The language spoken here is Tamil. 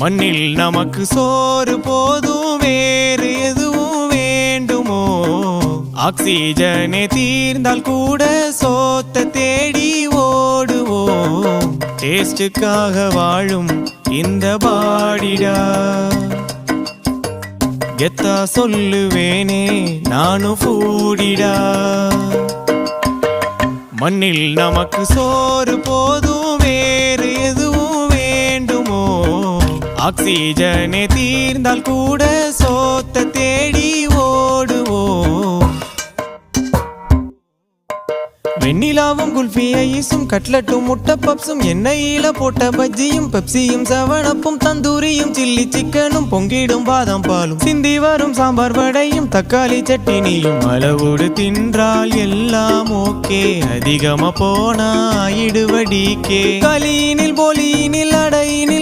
மண்ணில் நமக்கு சோறு போதும், வேறு எதுவும் வேண்டுமோ? ஆக்சிஜனே தீர்ந்தால் கூட சோத்த தேடி ஓடுவோம். டேஸ்டுக்காக வாழும் இந்த பாடிடா, கெத்தா சொல்லுவேனே நானும் ஃபூடிடா. மண்ணில் நமக்கு சோறு போதும், வேறு எதுவும் வேண்டுமோ? ஆக்சிஜனே தீர்ந்தால் கூட சோத்த தேடி ஓடுவோம். வெண்ணிலாவும் குல்ஃபி ஐஸும் கட்லட்டும் முட்டை பப்ஸும் எண்ணெயில போட்ட பஜ்ஜியும் பெப்சியும் செவனப்பும் தந்தூரியும் சில்லி சிக்கனும் பொங்கிடும் பாதாம் பாலும் சிந்தி வரும் சாம்பார் வடையும் தக்காளி சட்டினியும் அளவோடு தின்றால் எல்லாம் ஓகே. அதிகமா போனா ஆயிடுவடிக்கே. களியினில் போலியினில் அடையினில்